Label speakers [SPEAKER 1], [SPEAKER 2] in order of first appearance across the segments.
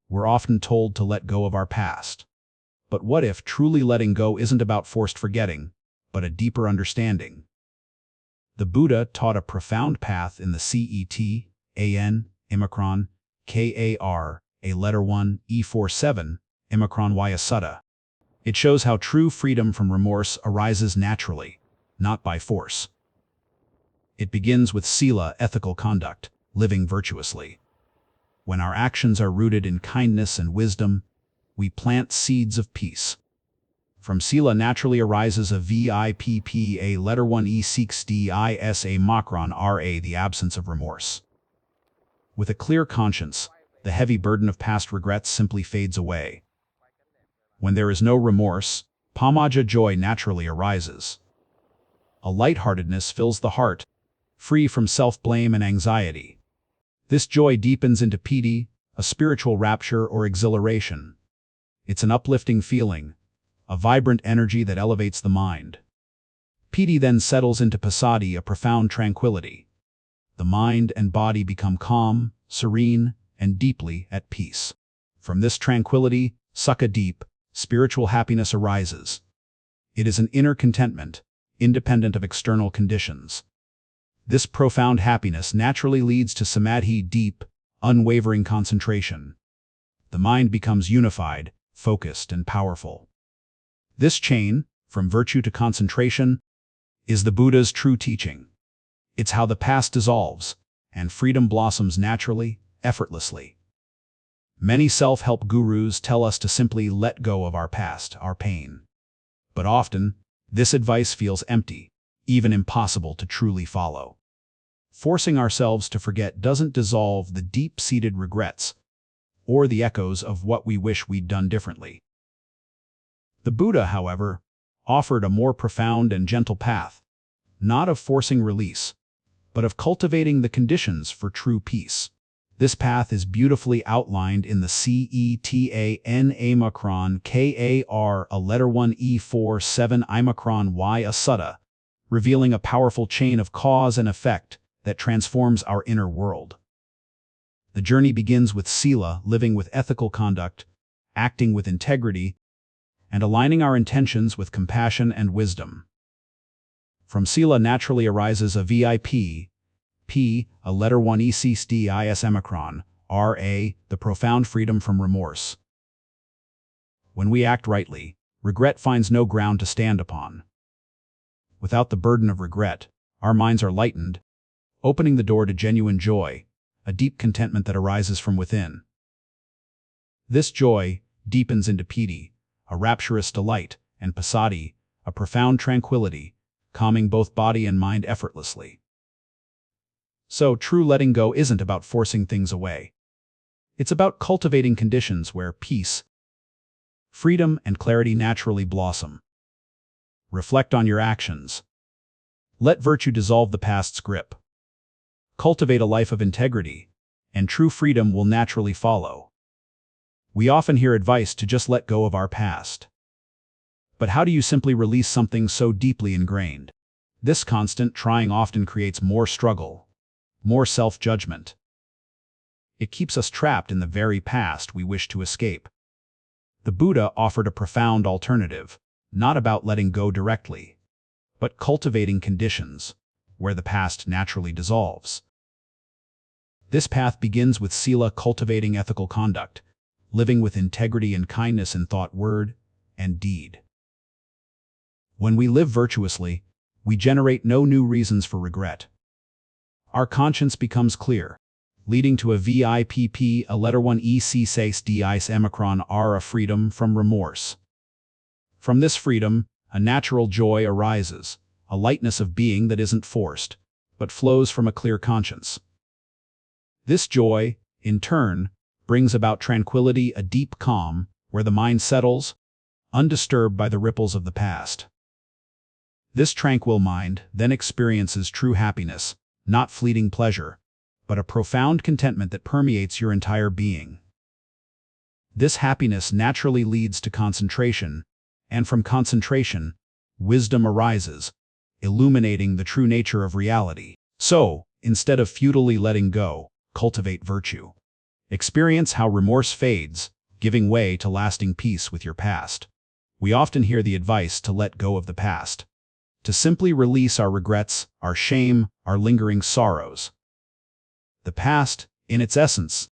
[SPEAKER 1] We're often told to let go of our past. But what if truly letting go isn't about forced forgetting, but a deeper understanding? The Buddha taught a profound path in the Cet, Imicron, Kar, a letter 1, E47, Imicron Sutta. It shows how true freedom from remorse arises naturally, not by force. It begins with Sīla, ethical conduct, living virtuously. When our actions are rooted in kindness and wisdom, we plant seeds of peace. From Sīla naturally arises a Vippa, a letter 1 E6 a Makron Ra, the absence of remorse. With a clear conscience, the heavy burden of past regrets simply fades away. When there is no remorse, Pāmojja joy naturally arises. A lightheartedness fills the heart, free from self-blame and anxiety. This joy deepens into piti, a spiritual rapture or exhilaration. It's an uplifting feeling, a vibrant energy that elevates the mind. Piti then settles into Passaddhi, a profound tranquility. The mind and body become calm, serene, and deeply at peace. From this tranquility, Sukha deep, spiritual happiness arises. It is an inner contentment, independent of external conditions. This profound happiness naturally leads to Samādhi, deep, unwavering concentration. The mind becomes unified, focused, and powerful. This chain, from virtue to concentration, is the Buddha's true teaching. It's how the past dissolves, and freedom blossoms naturally, effortlessly. Many self-help gurus tell us to simply let go of our past, our pain. But often, this advice feels empty, even impossible to truly follow. Forcing ourselves to forget doesn't dissolve the deep-seated regrets or the echoes of what we wish we'd done differently. The Buddha, however, offered a more profound and gentle path, not of forcing release, but of cultivating the conditions for true peace. This path is beautifully outlined in the Ceta Imicron Kar, a letter 1 E47 Imicron Sutta, revealing a powerful chain of cause and effect that transforms our inner world. The journey begins with Sīla, living with ethical conduct, acting with integrity, and aligning our intentions with compassion and wisdom. From Sīla naturally arises a Vippa, a letter 1 E6 Imicron, Ra, the profound freedom from remorse. When we act rightly, regret finds no ground to stand upon. Without the burden of regret, our minds are lightened, opening the door to genuine joy, a deep contentment that arises from within. This joy deepens into piti, a rapturous delight, and Passaddhi, a profound tranquility, calming both body and mind effortlessly. So, true letting go isn't about forcing things away. It's about cultivating conditions where peace, freedom, and clarity naturally blossom. Reflect on your actions. Let virtue dissolve the past's grip. Cultivate a life of integrity, and true freedom will naturally follow. We often hear advice to just let go of our past. But how do you simply release something so deeply ingrained? This constant trying often creates more struggle, more self-judgment. It keeps us trapped in the very past we wish to escape. The Buddha offered a profound alternative, not about letting go directly, but cultivating conditions where the past naturally dissolves. This path begins with Sīla, cultivating ethical conduct, living with integrity and kindness in thought, word, and deed. When we live virtuously, we generate no new reasons for regret. Our conscience becomes clear, leading to a Vippa, a letter 1 E6 Imicron Ra, freedom from remorse. From this freedom, a natural joy arises, a lightness of being that isn't forced, but flows from a clear conscience. This joy, in turn, brings about tranquility, a deep calm, where the mind settles, undisturbed by the ripples of the past. This tranquil mind then experiences true happiness, not fleeting pleasure, but a profound contentment that permeates your entire being. This happiness naturally leads to concentration, and from concentration, wisdom arises, illuminating the true nature of reality. So, instead of futilely letting go, cultivate virtue. Experience how remorse fades, giving way to lasting peace with your past. We often hear the advice to let go of the past, to simply release our regrets, our shame, our lingering sorrows. The past, in its essence,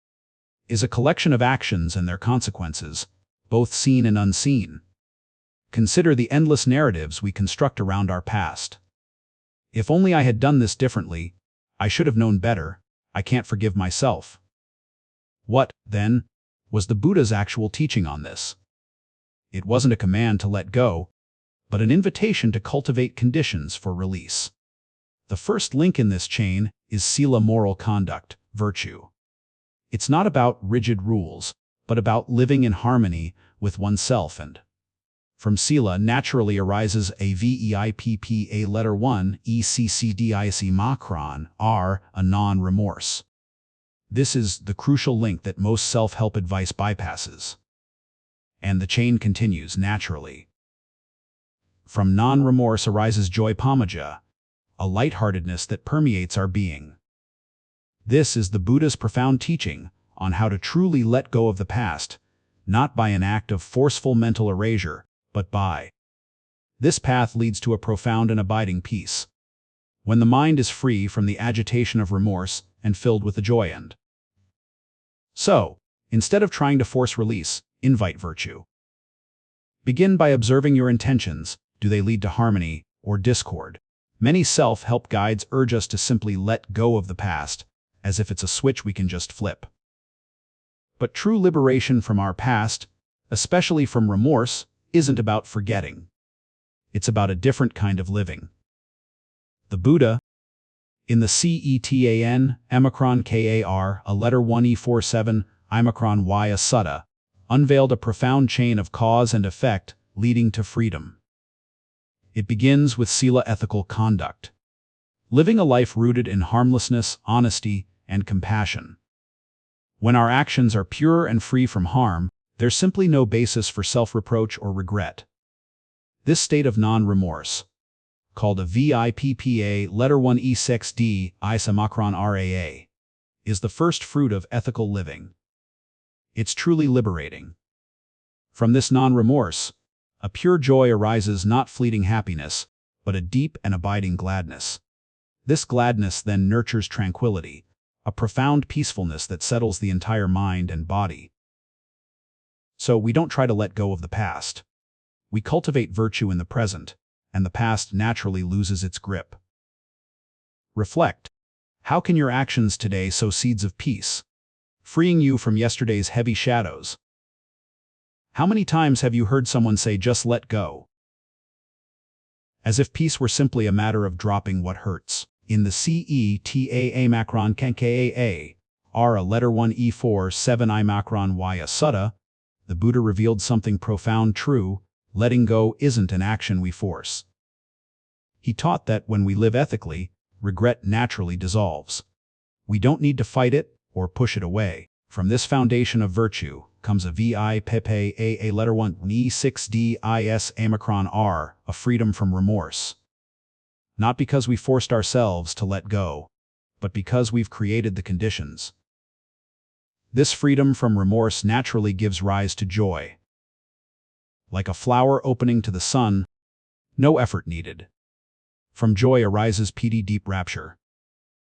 [SPEAKER 1] is a collection of actions and their consequences, both seen and unseen. Consider the endless narratives we construct around our past. If only I had done this differently, I should have known better, I can't forgive myself. What, then, was the Buddha's actual teaching on this? It wasn't a command to let go, but an invitation to cultivate conditions for release. The first link in this chain is Sīla, moral conduct, virtue. It's not about rigid rules, but about living in harmony with oneself, and from Sīla naturally arises Avippaṭisāra letter 1 ECCDIC macron R, a non-remorse. This is the crucial link that most self-help advice bypasses. And the chain continues naturally. From non-remorse arises joy, Pāmojja, a lightheartedness that permeates our being. This is the Buddha's profound teaching on how to truly let go of the past, not by an act of forceful mental erasure, but by. This path leads to a profound and abiding peace, when the mind is free from the agitation of remorse and filled with the joy and. So, instead of trying to force release, invite virtue. Begin by observing your intentions. Do they lead to harmony or discord? Many self-help guides urge us to simply let go of the past, as if it's a switch we can just flip. But true liberation from our past, especially from remorse, isn't about forgetting. It's about a different kind of living. The Buddha, in the Cetan, Omicron Kar, a letter 1E47, Omicron Y a Sutta, unveiled a profound chain of cause and effect leading to freedom. It begins with Sīla, ethical conduct. Living a life rooted in harmlessness, honesty, and compassion. When our actions are pure and free from harm, there's simply no basis for self-reproach or regret. This state of non-remorse, called a Vippa letter 1 E6D Isa macron Raa, is the first fruit of ethical living. It's truly liberating. From this non-remorse, a pure joy arises, not fleeting happiness, but a deep and abiding gladness. This gladness then nurtures tranquility, a profound peacefulness that settles the entire mind and body. So we don't try to let go of the past. We cultivate virtue in the present, and the past naturally loses its grip. Reflect. How can your actions today sow seeds of peace, freeing you from yesterday's heavy shadows? How many times have you heard someone say, "Just let go," as if peace were simply a matter of dropping what hurts? In the Cetaa macron Kankaa, R, a letter 1 E4 7 I macron Y a Sutta, the Buddha revealed something profound true: letting go isn't an action we force. He taught that when we live ethically, regret naturally dissolves. We don't need to fight it or push it away. From this foundation of virtue comes a Vippa letter 1 E6D Is Omicron R, a freedom from remorse. Not because we forced ourselves to let go, but because we've created the conditions. This freedom from remorse naturally gives rise to joy. Like a flower opening to the sun, no effort needed. From joy arises piti, deep rapture.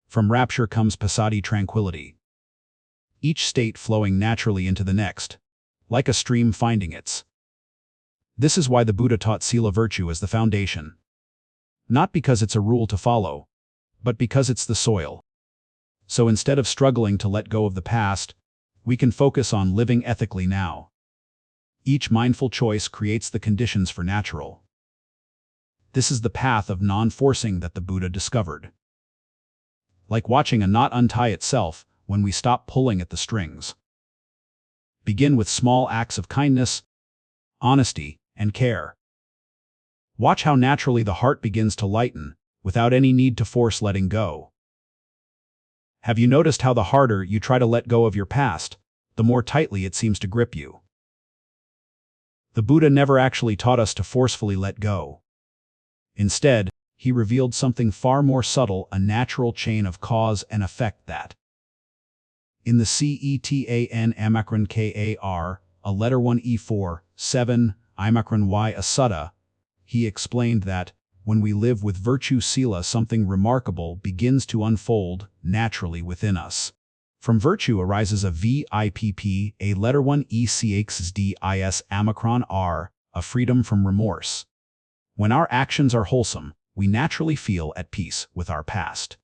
[SPEAKER 1] From rapture comes Passaddhi, tranquility. Each state flowing naturally into the next, like a stream finding its. This is why the Buddha taught Sīla, virtue, as the foundation. Not because it's a rule to follow, but because it's the soil. So instead of struggling to let go of the past, we can focus on living ethically now. Each mindful choice creates the conditions for natural. This is the path of non-forcing that the Buddha discovered. Like watching a knot untie itself when we stop pulling at the strings. Begin with small acts of kindness, honesty, and care. Watch how naturally the heart begins to lighten, without any need to force letting go. Have you noticed how the harder you try to let go of your past, the more tightly it seems to grip you? The Buddha never actually taught us to forcefully let go. Instead, he revealed something far more subtle, a natural chain of cause and effect that In the Cetan a letter 1E4, 7, Avippaṭisāra, he explained that, when we live with virtue Sīla, something remarkable begins to unfold naturally within us. From virtue arises a Vippa, a letter 1E6dis R, a freedom from remorse. When our actions are wholesome, we naturally feel at peace with our past.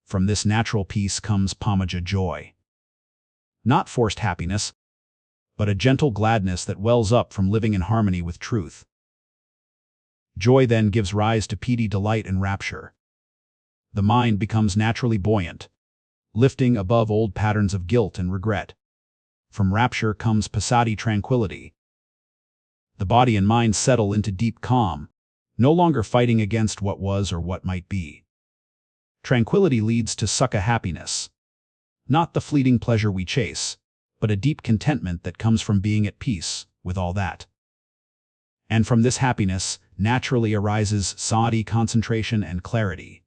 [SPEAKER 1] From this natural peace comes Pāmojja joy. Not forced happiness, but a gentle gladness that wells up from living in harmony with truth. Joy then gives rise to piti delight and rapture. The mind becomes naturally buoyant, lifting above old patterns of guilt and regret. From rapture comes Passaddhi tranquility. The body and mind settle into deep calm, no longer fighting against what was or what might be. Tranquility leads to Sukha happiness. Not the fleeting pleasure we chase, but a deep contentment that comes from being at peace with all that. And from this happiness naturally arises Samādhi, concentration and clarity.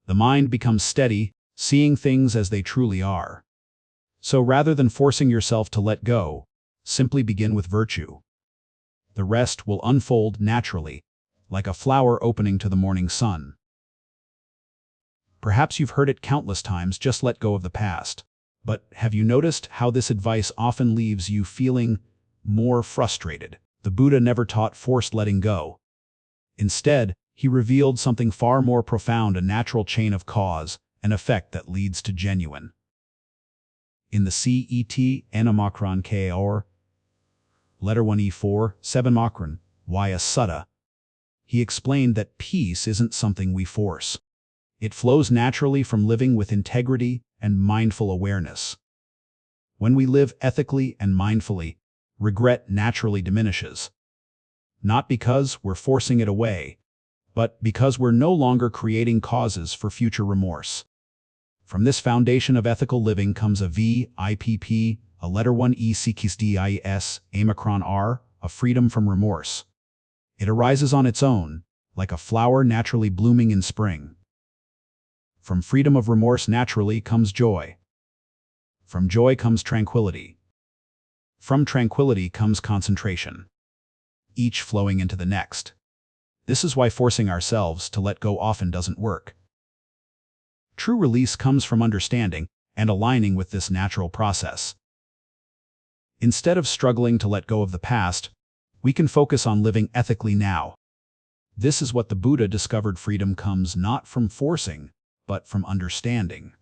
[SPEAKER 1] The mind becomes steady, seeing things as they truly are. So rather than forcing yourself to let go, simply begin with virtue. The rest will unfold naturally, like a flower opening to the morning sun. Perhaps you've heard it countless times, just let go of the past. But have you noticed how this advice often leaves you feeling more frustrated? The Buddha never taught forced letting go. Instead, he revealed something far more profound, a natural chain of cause and effect that leads to genuine. In the Cetan letter 1E4, 7 Sutta, he explained that peace isn't something we force. It flows naturally from living with integrity and mindful awareness. When we live ethically and mindfully, regret naturally diminishes. Not because we're forcing it away, but because we're no longer creating causes for future remorse. From this foundation of ethical living comes a Vippa, a letter 1E6dis R, a freedom from remorse. It arises on its own, like a flower naturally blooming in spring. From freedom of remorse naturally comes joy. From joy comes tranquility. From tranquility comes concentration, each flowing into the next. This is why forcing ourselves to let go often doesn't work. True release comes from understanding and aligning with this natural process. Instead of struggling to let go of the past, we can focus on living ethically now. This is what the Buddha discovered. Freedom comes not from forcing, but from understanding.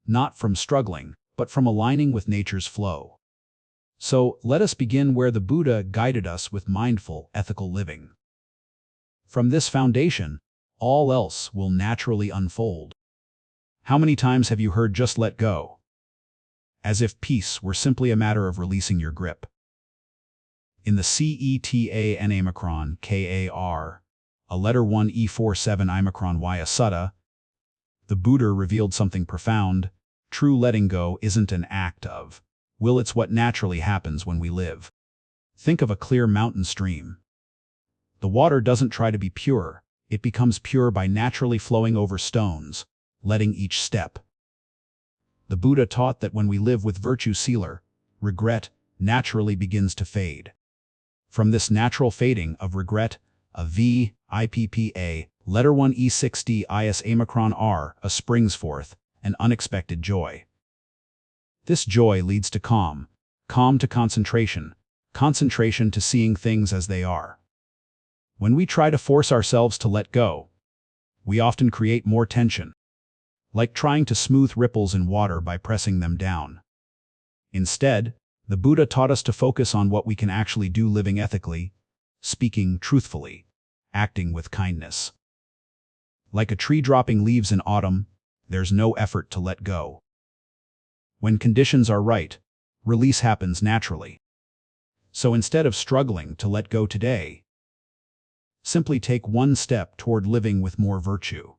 [SPEAKER 1] Not from struggling, but from aligning with nature's flow. So let us begin where the Buddha guided us, with mindful, ethical living. From this foundation, all else will naturally unfold. How many times have you heard "just let go"? As if peace were simply a matter of releasing your grip. In the Cetan Kar, a letter 1E47 Sutta, the Buddha revealed something profound. True letting go isn't an act of will, it's what naturally happens when we live. Think of a clear mountain stream. The water doesn't try to be pure, it becomes pure by naturally flowing over stones, letting each step. The Buddha taught that when we live with virtue Sīla, regret naturally begins to fade. From this natural fading of regret, a Vippa, letter 1E6dis R, springs forth an unexpected joy. This joy leads to calm, calm to concentration, concentration to seeing things as they are. When we try to force ourselves to let go, we often create more tension, like trying to smooth ripples in water by pressing them down. Instead, the Buddha taught us to focus on what we can actually do, living ethically, speaking truthfully, acting with kindness. Like a tree dropping leaves in autumn, there's no effort to let go. When conditions are right, release happens naturally. So instead of struggling to let go today, simply take one step toward living with more virtue.